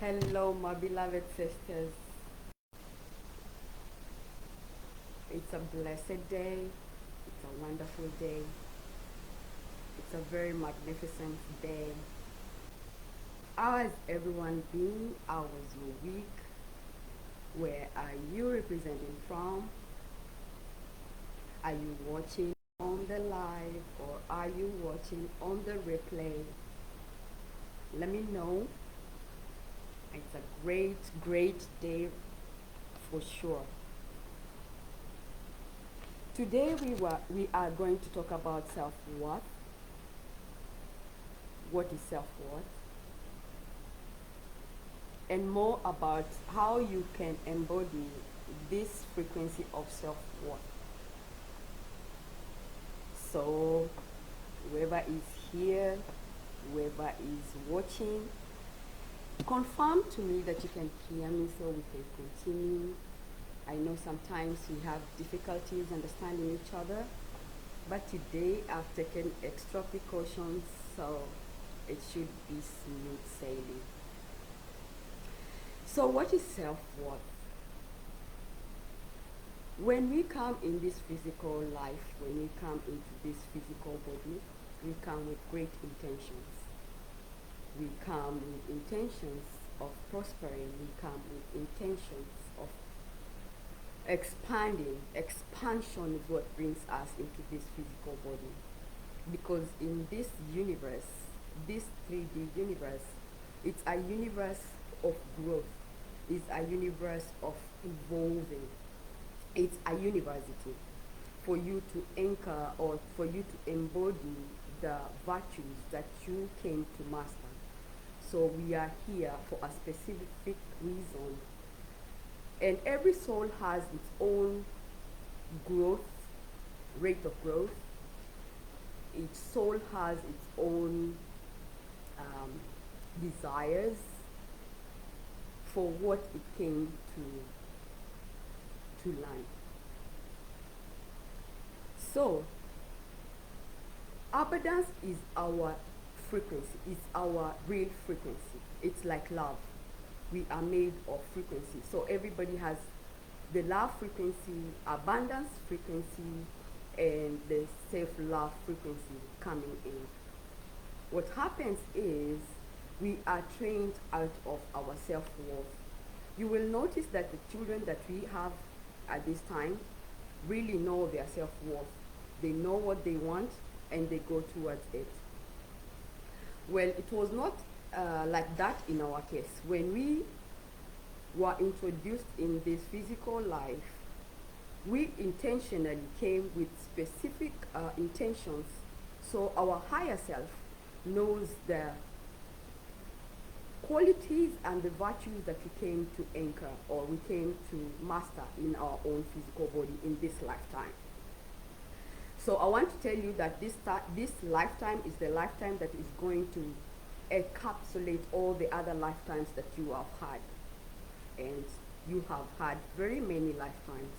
Hello, my beloved sisters. It's a blessed day. It's a wonderful day. It's a very magnificent day. How has everyone been? How was your week? Where are you representing from? Are you watching on the live or are you watching on the replay? Let me know. It's a great day for sure. Today we are going to talk about self-worth. What is self-worth? And more about how you can embody this frequency of self-worth. So whoever is here, whoever is watching, confirm to me that you can hear me so we can continue. I know sometimes we have difficulties understanding each other, but today I've taken extra precautions, so it should be smooth sailing. So what is self-worth? When we come in this physical life, when we come into this physical body, we come with great intentions. We come with intentions of prospering. We come with intentions of expanding. Expansion is what brings us into this physical body. Because in this universe, this 3D universe, it's a universe of growth. It's a universe of evolving. It's a university for you to anchor or for you to embody the virtues that you came to master. So we are here for a specific reason. And every soul has its own growth, rate of growth. Each soul has its own desires for what it came to learn. So, abundance is our frequency, it's our real frequency. It's like love. We are made of frequency. So everybody has the love frequency, abundance frequency, and the self-love frequency coming in. What happens is we are trained out of our self-worth. You will notice that the children that we have at this time really know their self-worth. They know what they want and they go towards it. Well, it was not like that in our case. When we were introduced in this physical life, we intentionally came with specific intentions. So our higher self knows the qualities and the virtues that we came to anchor or we came to master in our own physical body in this lifetime. So I want to tell you that this lifetime is the lifetime that is going to encapsulate all the other lifetimes that you have had. And you have had very many lifetimes.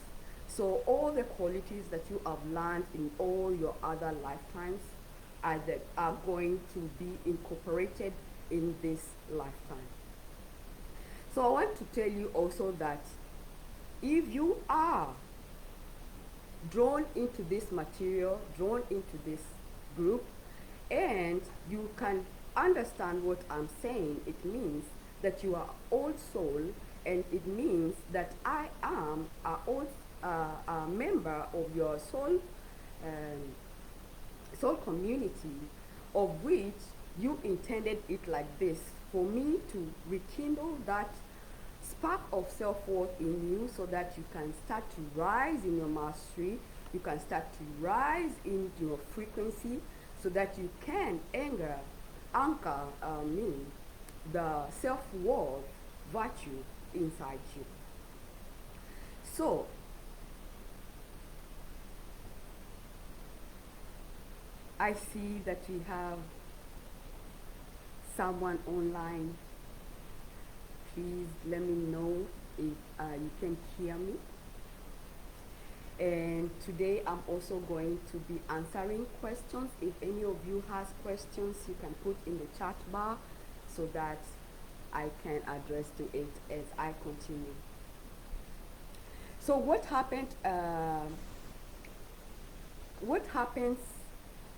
So all the qualities that you have learned in all your other lifetimes are going to be incorporated in this lifetime. So I want to tell you also that if you are drawn into this material, drawn into this group, and you can understand what I'm saying, it means that you are old soul, and it means that I am a member of your soul community, of which you intended it like this, for me to rekindle that spark of self-worth in you so that you can start to rise in your mastery, you can start to rise in your frequency so that you can anchor the self-worth virtue inside you. So, I see that we have someone online. Please let me know if you can hear me. And today I'm also going to be answering questions. If any of you has questions, you can put in the chat bar so that I can address to it as I continue. So what happens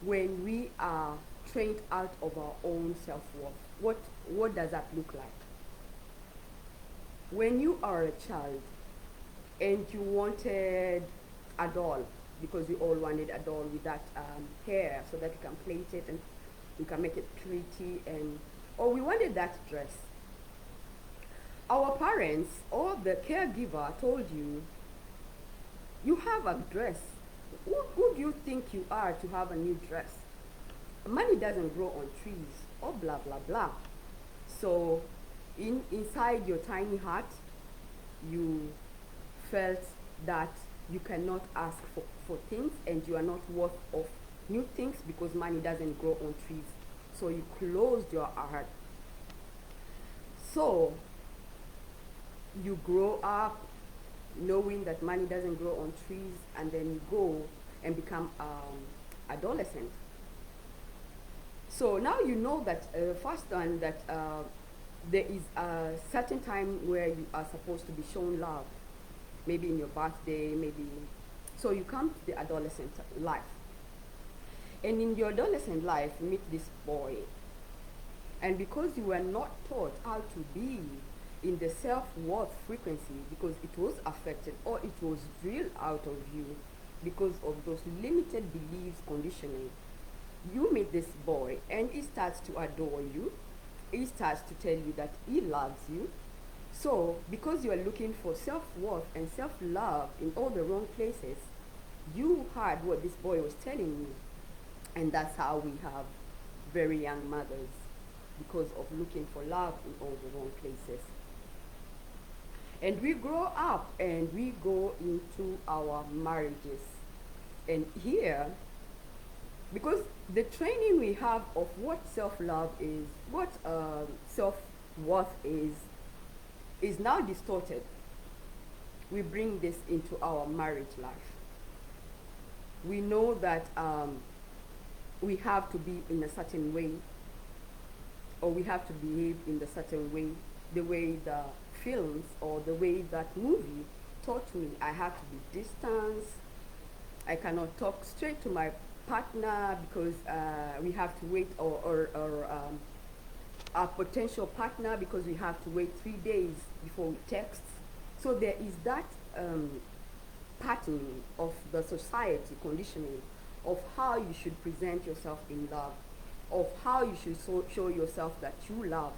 when we are trained out of our own self-worth? What does that look like? When you are a child and you wanted a doll, because we all wanted a doll with that hair so that you can plait it and you can make it pretty, and or we wanted that dress. Our parents or the caregiver told you, you have a dress. Who do you think you are to have a new dress? Money doesn't grow on trees, or blah blah blah. So inside your tiny heart, you felt that you cannot ask for things, and you are not worth of new things because money doesn't grow on trees. So you closed your heart. So you grow up knowing that money doesn't grow on trees, and then you go and become adolescent. So now you know that first one, that there is a certain time where you are supposed to be shown love, maybe in your birthday, maybe. So you come to the adolescent life, and in your adolescent life you meet this boy, and because you were not taught how to be in the self-worth frequency, because it was affected or it was drilled out of you because of those limited beliefs, conditioning, you meet this boy and he starts to adore you. He starts to tell you that he loves you. So because you are looking for self-worth and self-love in all the wrong places, you heard what this boy was telling you. And that's how we have very young mothers, because of looking for love in all the wrong places. And we grow up and we go into our marriages. And here, because the training we have of what self-love is, what self-worth is now distorted. We bring this into our marriage life. We know that we have to be in a certain way, or we have to behave in a certain way, the way the films or the way that movie taught me. I have to be distant. I cannot talk straight to my partner because we have to wait, or our potential partner, because we have to wait 3 days before we text. So there is that pattern of the society conditioning of how you should present yourself in love, of how you should show yourself that you love.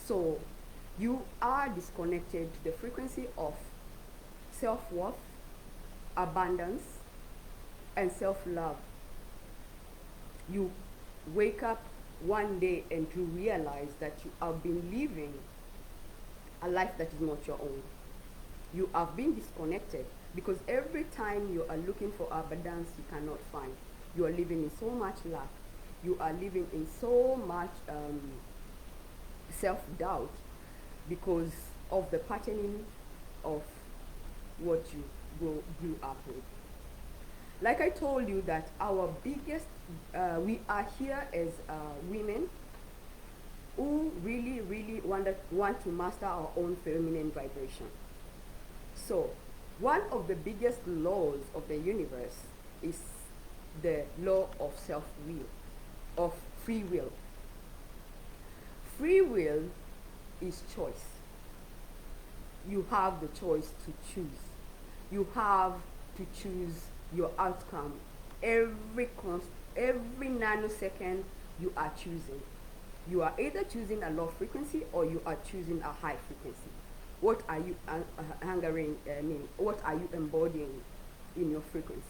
So you are disconnected to the frequency of self-worth, abundance, and self-love. You wake up one day and you realize that you have been living a life that is not your own. You have been disconnected, because every time you are looking for abundance, you cannot find. You are living in so much lack. You are living in so much self-doubt, because of the patterning of what you grew up with. Like I told you, that our biggest, we are here as women who really want to master our own feminine vibration. So one of the biggest laws of the universe is the law of self-will, of free will. Free will is choice. You have the choice to choose. You have to choose your outcome. Every nanosecond you are choosing. You are either choosing a low frequency or you are choosing a high frequency. What are you what are you embodying in your frequency?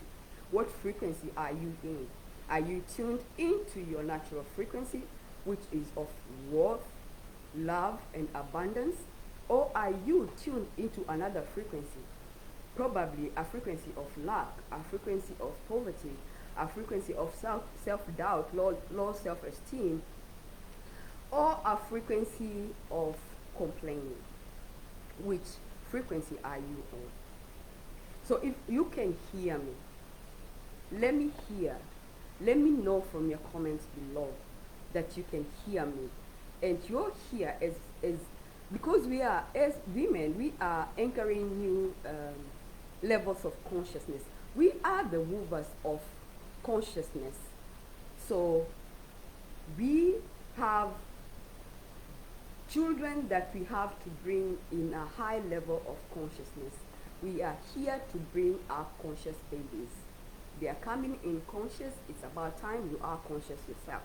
What frequency are you in? Are you tuned into your natural frequency, which is of worth, love, and abundance? Or are you tuned into another frequency? Probably a frequency of lack, a frequency of poverty, a frequency of self-doubt, low self-esteem, or a frequency of complaining. Which frequency are you on? So if you can hear me, let me know from your comments below that you can hear me, and you're here is because we are, as women, we are anchoring new levels of consciousness. We are the movers of consciousness. So we have children that we have to bring in a high level of consciousness. We are here to bring our conscious babies. They are coming in conscious. It's about time you are conscious yourself.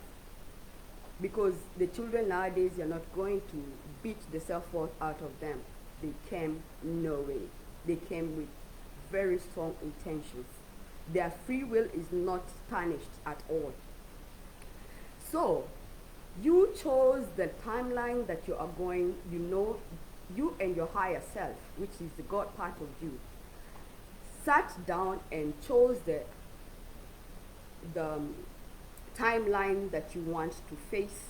Because the children nowadays, you're not going to beat the self-worth out of them. They came knowing. They came with very strong intentions. Their free will is not tarnished at all. So, you chose the timeline that you are going, you and your higher self, which is the God part of you, sat down and chose the timeline that you want to face,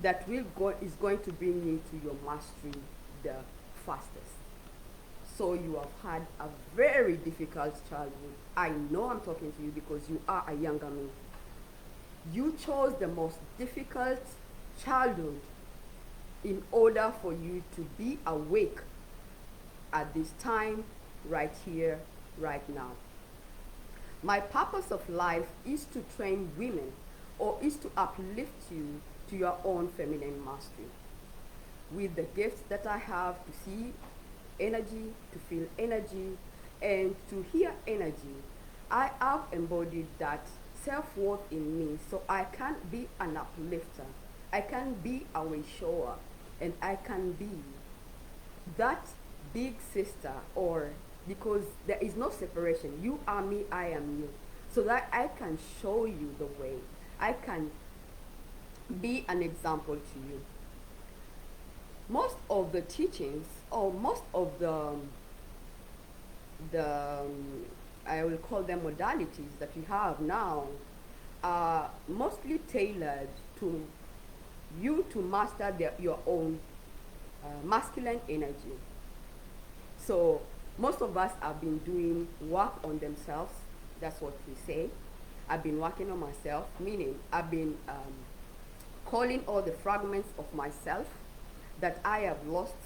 that is going to bring you to your mastery the fastest. So you have had a very difficult childhood. I know I'm talking to you because you are a younger me. You chose the most difficult childhood in order for you to be awake at this time, right here, right now. My purpose of life is to train women, or is to uplift you to your own feminine mastery. With the gifts that I have to see energy, to feel energy, and to hear energy, I have embodied that self-worth in me, so I can be an uplifter, I can be a way shower, and I can be that big sister, or because there is no separation. You are me, I am you. So that I can show you the way. I can be an example to you. Most of the teachings, or most of the I will call them modalities that we have now, are mostly tailored to you to master your own masculine energy. So most of us have been doing work on themselves. That's what we say. I've been working on myself, meaning I've been calling all the fragments of myself that I have lost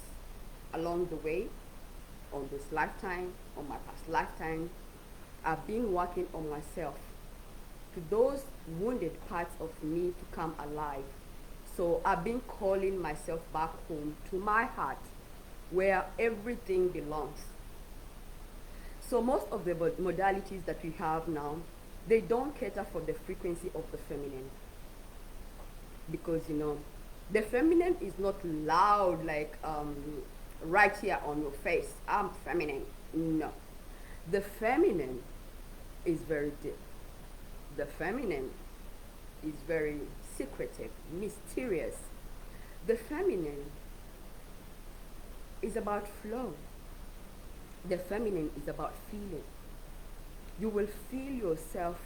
along the way, on this lifetime, on my past lifetime. I've been working on myself, to those wounded parts of me to come alive. So I've been calling myself back home to my heart, where everything belongs. So most of the modalities that we have now, they don't cater for the frequency of the feminine. Because, the feminine is not loud, like right here on your face, I'm feminine. No. The feminine is very deep. The feminine is very secretive, mysterious. The feminine is about flow. The feminine is about feeling. You will feel yourself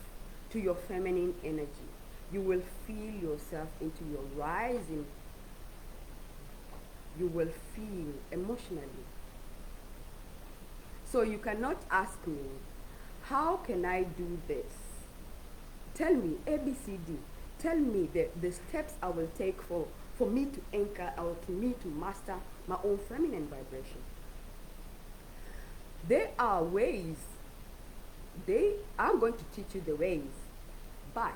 to your feminine energy. You will feel yourself into your rising. You will feel emotionally. So you cannot ask me, how can I do this? Tell me, ABCD. Tell me the steps I will take for me to anchor, or to me to master my own feminine vibration. There are ways. I'm going to teach you the ways. But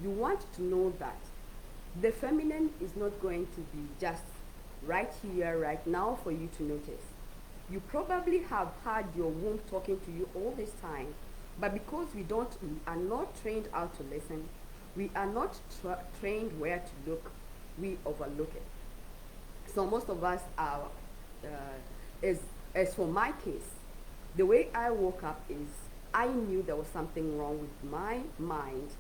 you want to know that the feminine is not going to be just right here, right now for you to notice. You probably have had your womb talking to you all this time, but because we are not trained how to listen, we are not trained where to look, we overlook it. So most of us are, as for my case, the way I woke up is I knew there was something wrong with my mind,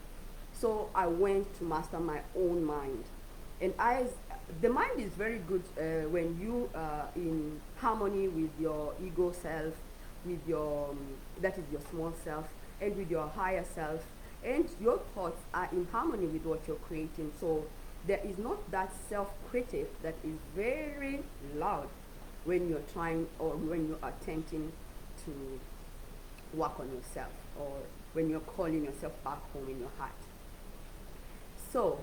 so I went to master my own mind. And the mind is very good when you are in harmony with your ego self, with that is your small self, and with your higher self, and your thoughts are in harmony with what you're creating. So there is not that self-critic that is very loud when you're trying, or when you're attempting to work on yourself, or when you're calling yourself back home in your heart. So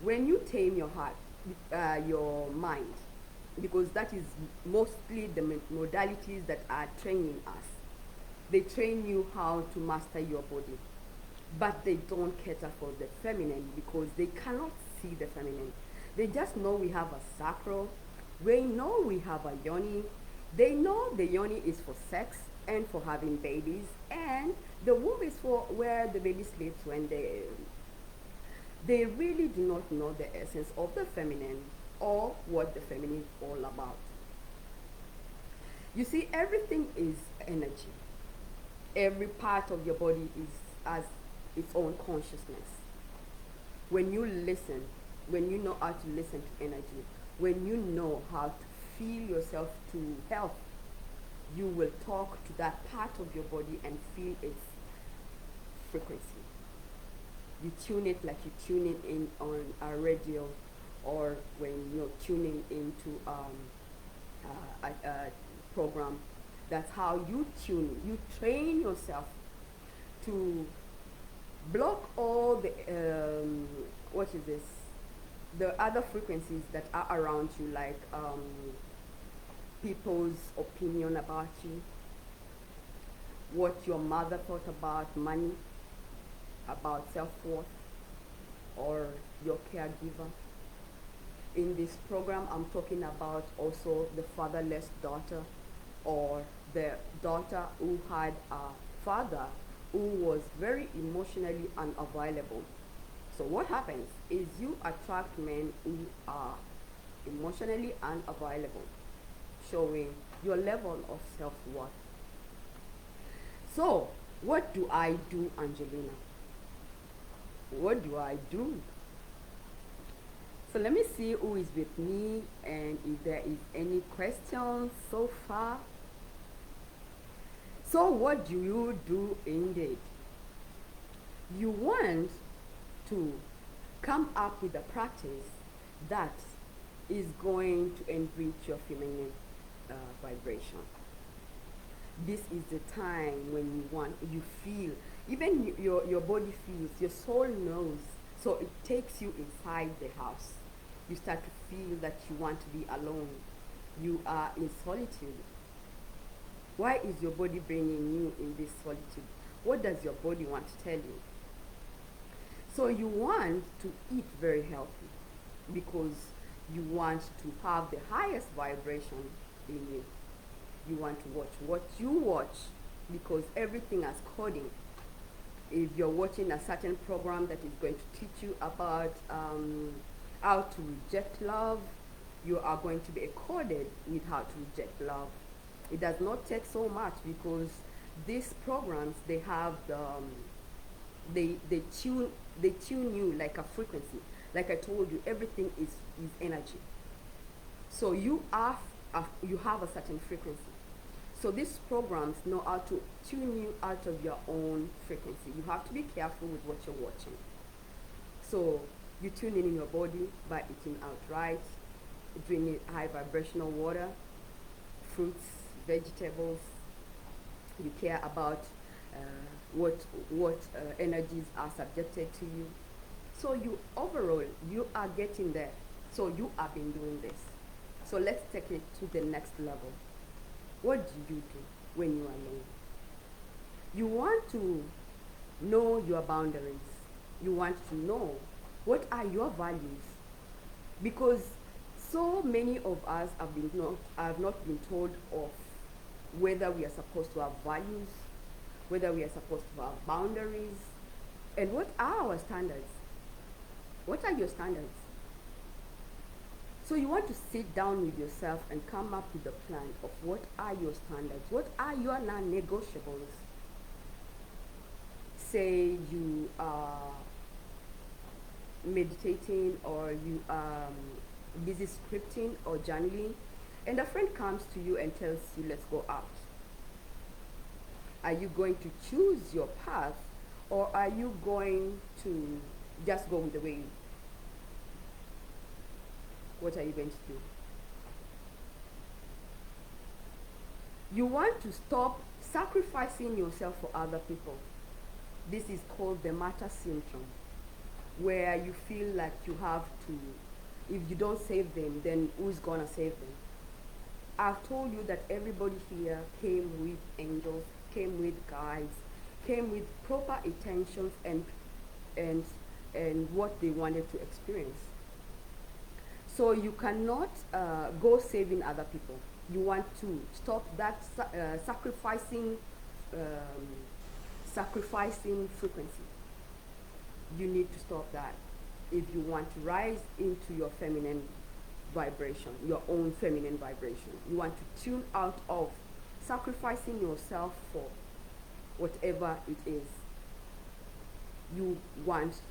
when you tame your heart, your mind, because that is mostly the modalities that are training us. They train you how to master your body, but they don't cater for the feminine because they cannot see the feminine. They just know we have a sacral, they know we have a yoni, they know the yoni is for sex and for having babies, and the womb is for where the baby sleeps when they really do not know the essence of the feminine or what the feminine is all about. You see, everything is energy. Every part of your body is as its own consciousness. When you listen, when you know how to listen to energy, when you know how to feel yourself to health, you will talk to that part of your body and feel its frequency. You tune it like you tune it in on a radio, or when you're tuning into a program. That's how you tune. You train yourself to block all the what is this? The other frequencies that are around you, like people's opinion about you, what your mother thought about money, about self-worth, or your caregiver. In this program, I'm talking about also the fatherless daughter, or the daughter who had a father who was very emotionally unavailable. So what happens is you attract men who are emotionally unavailable, showing your level of self-worth. So what do I do, Angelina? What do I do? So let me see who is with me and if there is any questions so far. So what do you do indeed? You want to come up with a practice that is going to enrich your feminine vibration. This is the time when you feel, even your body feels, your soul knows. So it takes you inside the house. You start to feel that you want to be alone. You are in solitude. Why is your body bringing you in this solitude? What does your body want to tell you? So you want to eat very healthy because you want to have the highest vibration in you. You want to watch what you watch because everything has coding. If you're watching a certain program that is going to teach you about how to reject love, you are going to be coded with how to reject love. It does not take so much because these programs, they have the they tune you like a frequency. Like I told you, everything is energy. So you have a certain frequency. So these programs know how to tune you out of your own frequency. You have to be careful with what you're watching. So you tune in your body by eating outright, drinking high vibrational water, fruits, vegetables. You care about what energies are subjected to you. So you overall, you are getting there. So you have been doing this. So let's take it to the next level. What do you do when you are alone? You want to know your boundaries. You want to know what are your values. Because so many of us have not been told of whether we are supposed to have values, whether we are supposed to have boundaries, and what are our standards? What are your standards? So you want to sit down with yourself and come up with a plan of what are your standards, what are your non-negotiables. Say you are meditating or you are busy scripting or journaling, and a friend comes to you and tells you, let's go out. Are you going to choose your path, or are you going to just go with the wind? What are you going to do? You want to stop sacrificing yourself for other people. This is called the martyr syndrome, where you feel like you have to, If you don't save them, then who's gonna save them? I've told you that everybody here came with angels, came with guides, came with proper intentions and and what they wanted to experience. So you cannot go saving other people. You want to stop that um, sacrificing frequency. You need to stop that if you want to rise into your feminine vibration, your own feminine vibration. You want to tune out of sacrificing yourself for whatever it is. You want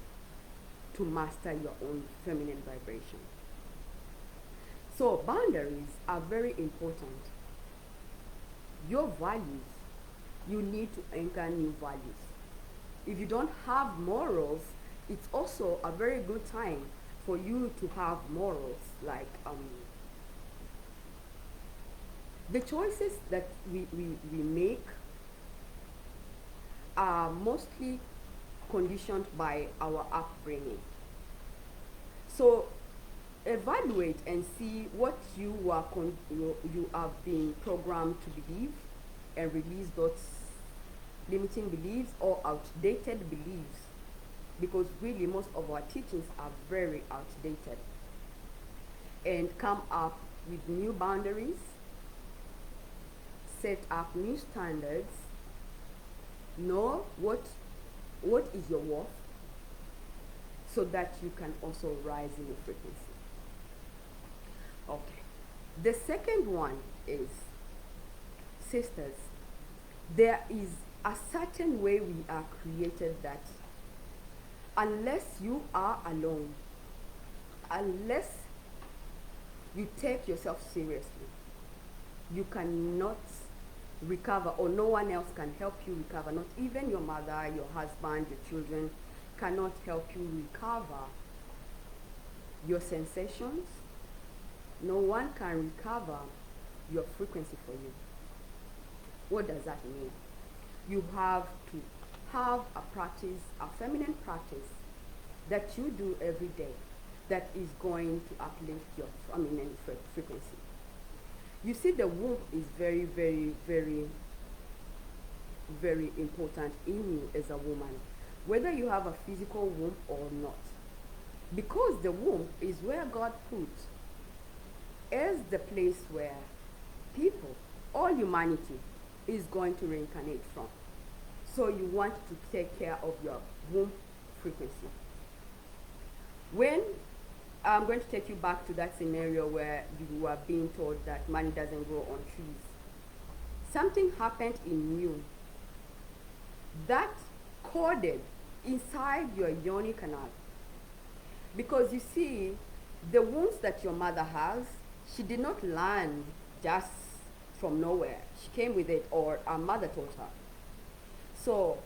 to master your own feminine vibration. So boundaries are very important. Your values, you need to anchor new values. If you don't have morals, it's also a very good time for you to have morals. Like the choices that we make are mostly conditioned by our upbringing. So evaluate and see what you are being programmed to believe, and release those limiting beliefs or outdated beliefs, because really most of our teachings are very outdated. And come up with new boundaries, set up new standards, know what is your worth, so that you can also rise in your frequency. Okay. The second one is, sisters, there is a certain way we are created that unless you are alone, unless you take yourself seriously, you cannot recover, or no one else can help you recover. Not even your mother, your husband, your children cannot help you recover your sensations. No one can recover your frequency for you. What does that mean? You have to have a practice, a feminine practice that you do every day that is going to uplift your feminine frequency. You see, the womb is very, very, very, very important in you as a woman, whether you have a physical womb or not. Because the womb is where God put as the place where people, all humanity, is going to reincarnate from. So you want to take care of your womb frequency. When I'm going to take you back to that scenario where you were being told that money doesn't grow on trees. Something happened in you that coded inside your yoni canal. Because you see, the wounds that your mother has, she did not learn just from nowhere. She came with it, or her mother taught her. So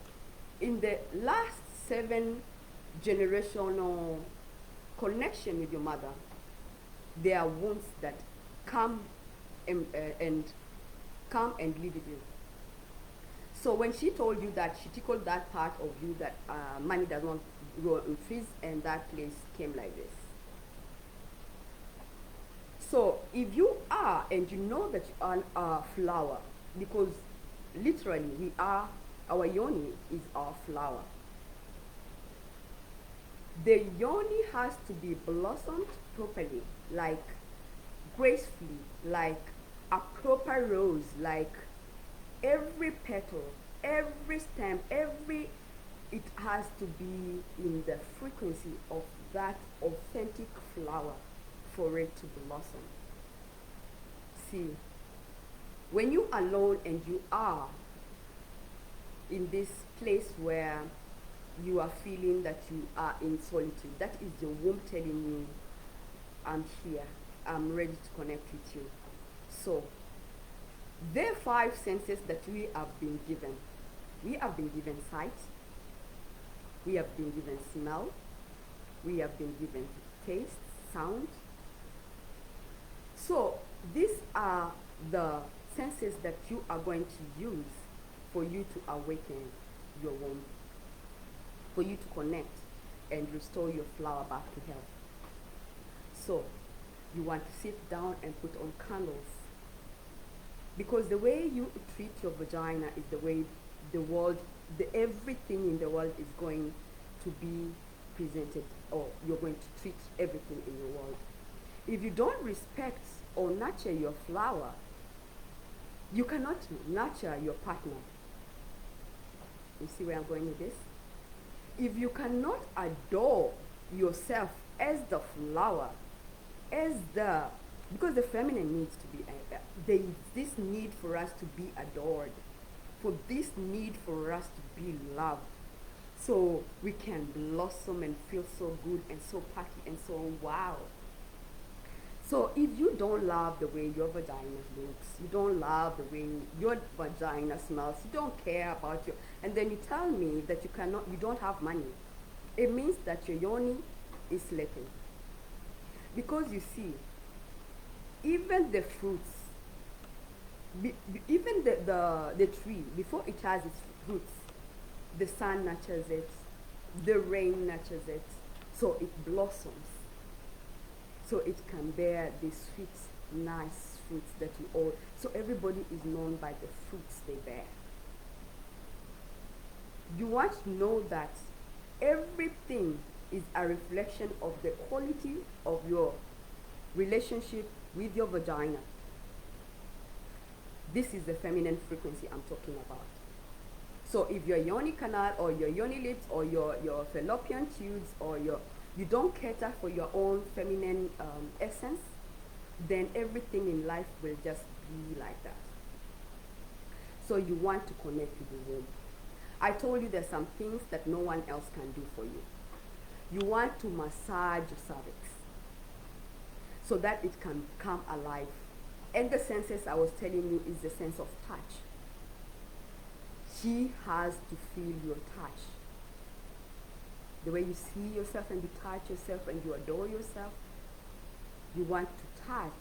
in the last 7 generational connection with your mother, there are wounds that come and live with you. So when she told you that, she tickled that part of you that money does not grow in trees, and that place came like this. So if you are, and you know that you are a flower, because literally we are, our yoni is our flower. The yoni has to be blossomed properly, like gracefully, like a proper rose, like every petal, every stem, it has to be in the frequency of that authentic flower for it to blossom. See, when you are alone and you are in this place where you are feeling that you are in solitude, that is your womb telling you, I'm here, I'm ready to connect with you. So, there are 5 senses that we have been given. We have been given sight, we have been given smell, we have been given taste, sound. So, these are the senses that you are going to use for you to awaken your womb, for you to connect and restore your flower back to health. So you want to sit down and put on candles, because the way you treat your vagina is the way the world, everything in the world is going to be presented, or you're going to treat everything in the world. If you don't respect or nurture your flower, you cannot nurture your partner. You see where I'm going with this? If you cannot adore yourself as the flower, because the feminine needs to be, there is this need for us to be adored, for this need for us to be loved, so we can blossom and feel so good and so pretty and so wow. So if you don't love the way your vagina looks, you don't love the way your vagina smells, you don't care about your, and then you tell me that you don't have money, it means that your yoni is sleeping. Because you see, even the fruits, even the tree, before it has its fruits, the sun nurtures it, the rain nurtures it, so it blossoms. So it can bear the sweet, nice fruits that you all, so everybody is known by the fruits they bear. You want to know that everything is a reflection of the quality of your relationship with your vagina. This is the feminine frequency I'm talking about. So if your yoni canal or your yoni lips or your fallopian tubes or you don't cater for your own feminine essence, then everything in life will just be like that. So you want to connect with the womb. I told you there's some things that no one else can do for you. You want to massage your cervix so that it can come alive. And the senses I was telling you is the sense of touch. She has to feel your touch. The way you see yourself and you touch yourself and you adore yourself, you want to touch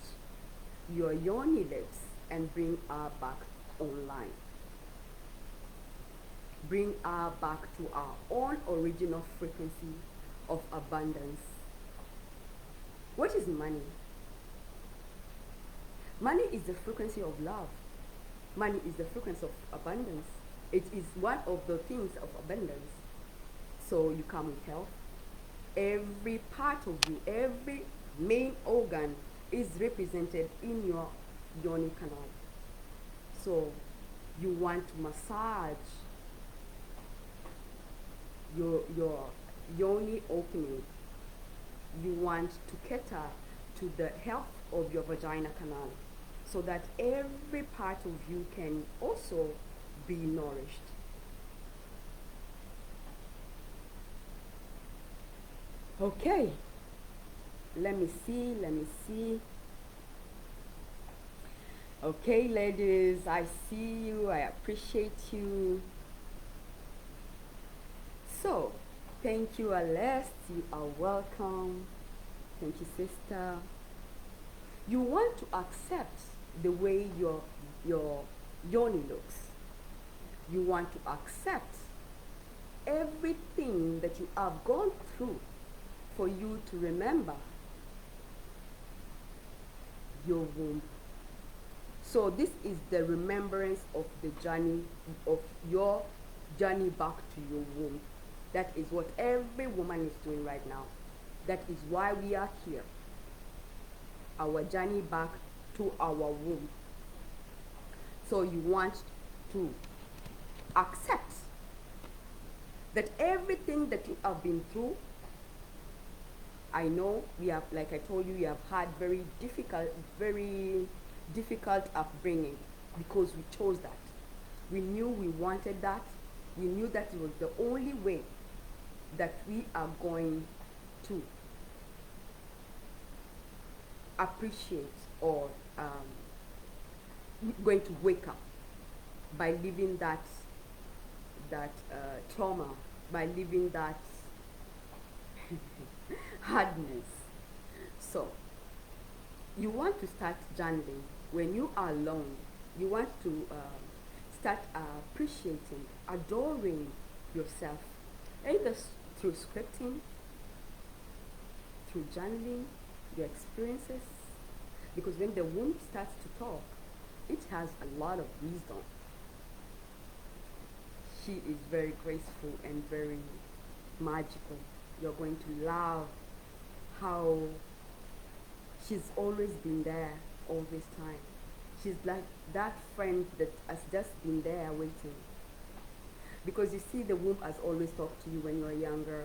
your yoni lips and bring her back online. Bring her back to our own original frequency of abundance. What is money? Money is the frequency of love. Money is the frequency of abundance. It is one of the things of abundance. So you come with health. Every part of you, every main organ is represented in your yoni canal. So you want to massage your yoni opening. You want to cater to the health of your vagina canal so that every part of you can also be nourished. Okay, let me see. Okay, ladies, I see you, I appreciate you. So, thank you, Aleste, you are welcome. Thank you, sister. You want to accept the way your yoni looks. You want to accept everything that you have gone through for you to remember your womb. So this is the remembrance of the journey, of your journey back to your womb. That is what every woman is doing right now. That is why we are here. Our journey back to our womb. So you want to accept that everything that you have been through, I know we have, like I told you, we have had very difficult upbringing because we chose that. We knew we wanted that. We knew that it was the only way that we are going to appreciate or going to wake up by living that trauma, by living that hardness. So you want to start journaling when you are alone. You want to start appreciating, adoring yourself, either through scripting, through journaling, your experiences, because when the womb starts to talk, it has a lot of wisdom. She is very graceful and very magical. You're going to love how she's always been there all this time. She's like that friend that has just been there waiting. Because you see, the womb has always talked to you when you were younger,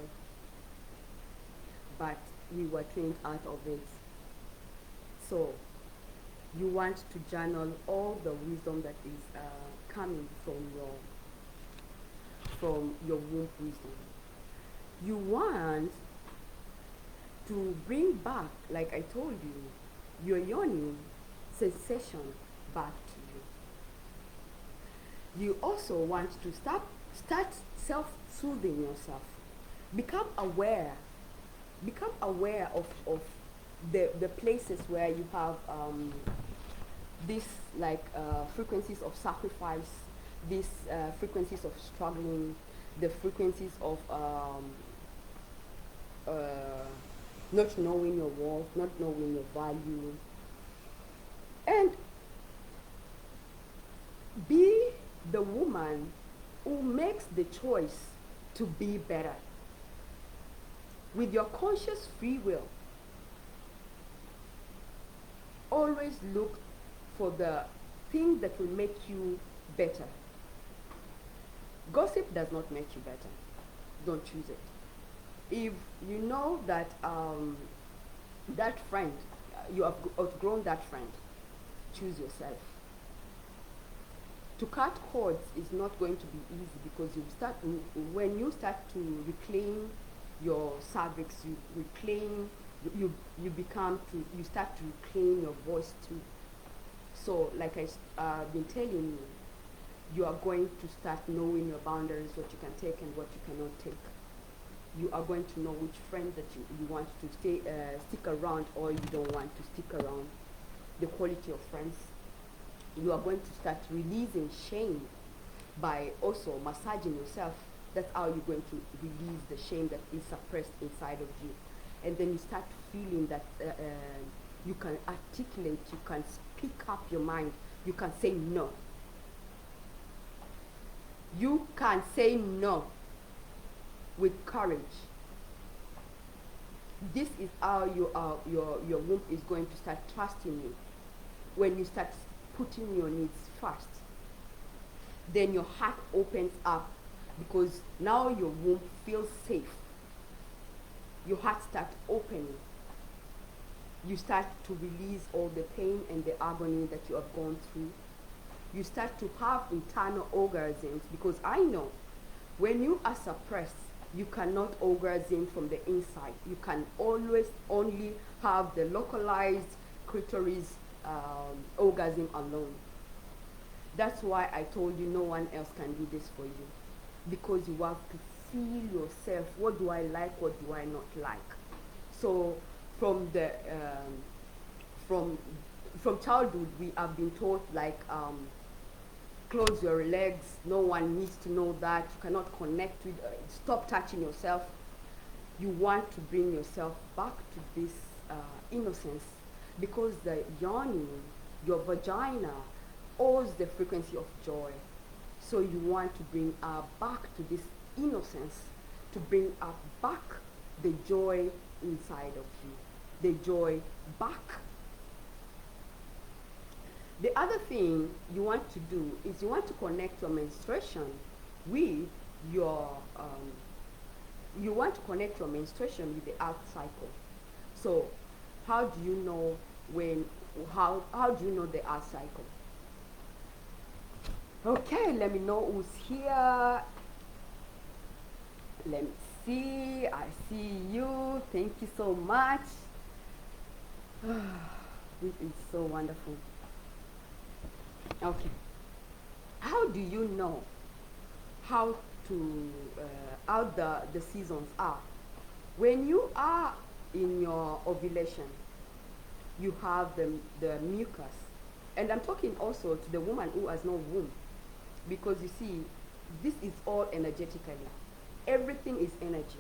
but we were trained out of it. So you want to journal all the wisdom that is coming from your womb wisdom. You want to bring back, like I told you, your yawning sensation back to you. You also want to start self-soothing yourself. Become aware of the places where you have these frequencies of sacrifice, these frequencies of struggling, the frequencies of not knowing your worth, not knowing your value. And be the woman who makes the choice to be better with your conscious free will. Always look for the thing that will make you better. Gossip does not make you better. Don't choose it. If you know that that friend, you have outgrown that friend, choose yourself. To cut cords is not going to be easy, because when you start to reclaim your cervix, you start to reclaim your voice too. So like I've been telling you, you are going to start knowing your boundaries, what you can take and what you cannot take. You are going to know which friend that you want to stick around, or you don't want to stick around. The quality of friends. You are going to start releasing shame by also massaging yourself. That's how you're going to release the shame that is suppressed inside of you. And then you start feeling that you can articulate, you can speak up your mind, you can say no. You can say no with courage. This is how your womb is going to start trusting you. When you start putting your needs first, then your heart opens up, because now your womb feels safe. Your heart starts opening. You start to release all the pain and the agony that you have gone through. You start to have internal orgasms, because I know when you are suppressed, you cannot orgasm from the inside. You can always only have the localized clitoris orgasm alone. That's why I told you no one else can do this for you, because you have to feel yourself. What do I like? What do I not like? So from childhood, we have been taught close your legs. No one needs to know that. You cannot connect with. Stop touching yourself. You want to bring yourself back to this innocence, because the yawning, your vagina, owes the frequency of joy. So you want to bring her back to this innocence, to bring her back the joy inside of you, the joy back. The other thing you want to do is you want to connect your menstruation with your you want to connect your menstruation with the earth cycle. So how do you know how do you know the earth cycle? Okay, let me know who's here. Let me see. I see you. Thank you so much. This is so wonderful. Okay. How do you know how the seasons are? When you are in your ovulation, you have the mucus. And I'm talking also to the woman who has no womb, because you see, this is all energetically. Everything is energy.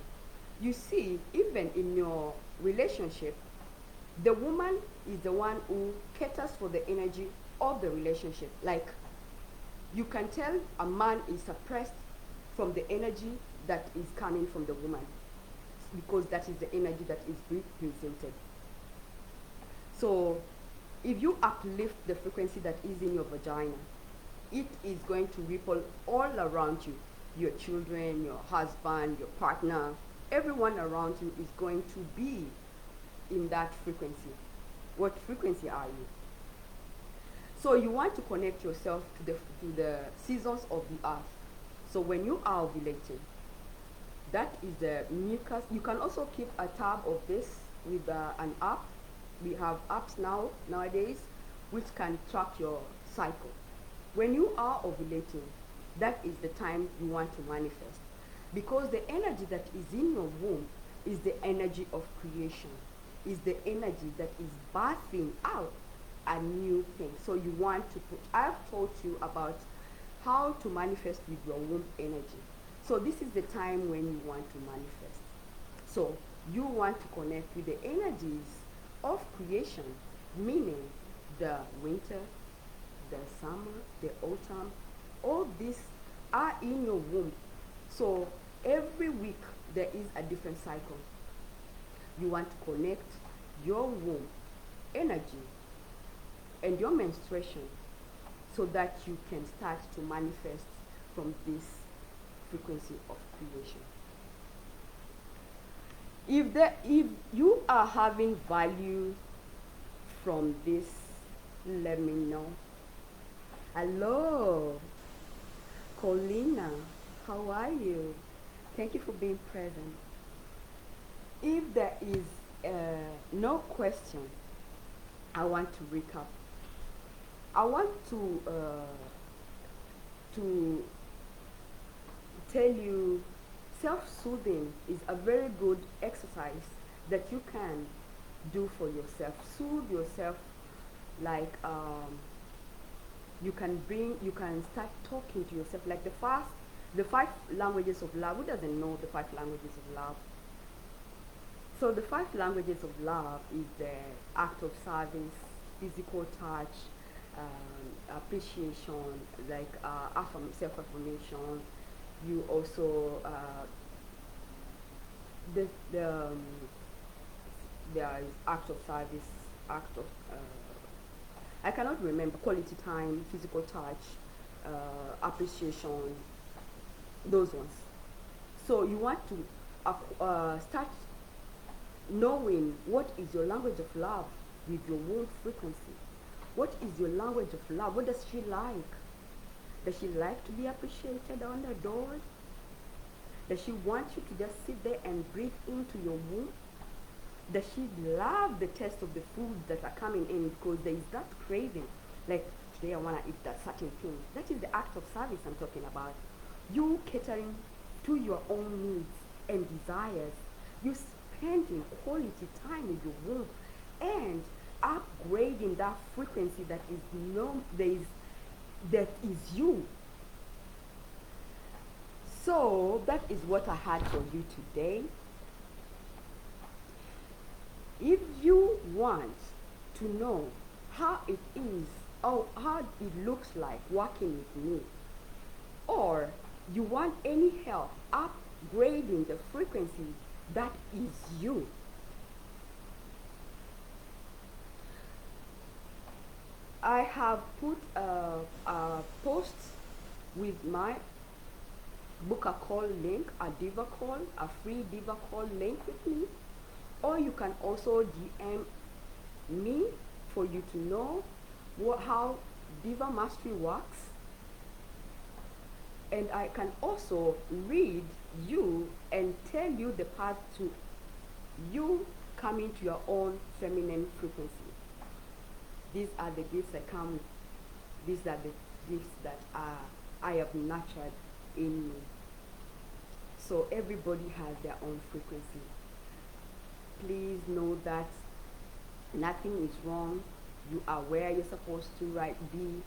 You see, even in your relationship, The woman is the one who caters for the energy of the relationship. Like, you can tell a man is suppressed from the energy that is coming from the woman, because that is the energy that is represented. So if you uplift the frequency that is in your vagina, it is going to ripple all around you. Your children, your husband, your partner, everyone around you is going to be in that frequency. What frequency are you? So you want to connect yourself to the seasons of the earth. So when you are ovulating, that is the mucus. You can also keep a tab of this with an app. We have apps nowadays which can track your cycle. When you are ovulating, that is the time you want to manifest, because the energy that is in your womb is the energy of creation, is the energy that is birthing out a new thing. So you want to put, I've taught you about how to manifest with your womb energy. So this is the time when you want to manifest. So you want to connect with the energies of creation, meaning the winter, the summer, the autumn. All these are in your womb. So every week there is a different cycle. You want to connect your womb energy and your menstruation so that you can start to manifest from this frequency of creation. If you are having value from this, let me know. Hello, Colina, how are you? Thank you for being present. If there is no question, I want to recap. I want to tell you, self-soothing is a very good exercise that you can do for yourself. Soothe yourself, like you can start talking to yourself, like the 5 languages of love. Who doesn't know the 5 languages of love? So the 5 languages of love is the act of service, physical touch, appreciation, like self-affirmation. You also there is act of service, act of I cannot remember, quality time, physical touch, appreciation, those ones. So you want to start knowing what is your language of love with your womb frequency. What is your language of love? What does she like? Does she like to be appreciated and adored? Does she want you to just sit there and breathe into your womb? Does she love the taste of the foods that are coming in, because there is that craving? Like, today I want to eat that certain thing. That is the act of service I'm talking about. You catering to your own needs and desires. You spending quality time with your womb and upgrading that frequency that is you. So that is what I had for you today. If you want to know how it is, or how it looks like working with me, or you want any help upgrading the frequency that is you, I have put a post with my book a call link, a diva call, a free diva call link with me, or you can also DM me for you to know how Diva Mastery works. And I can also read you and tell you the path to you coming to your own feminine frequency. These are the gifts that come with. These are the gifts that I have nurtured in me. So everybody has their own frequency. Please know that nothing is wrong. You are where you're supposed to be.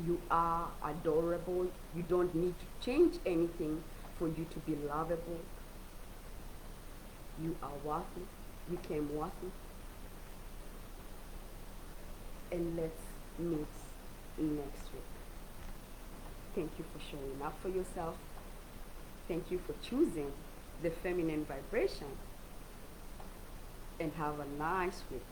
You are adorable. You don't need to change anything for you to be lovable. You are worthy. You came worthy. And let's meet next week. Thank you for showing up for yourself. Thank you for choosing the feminine vibration. And have a nice week.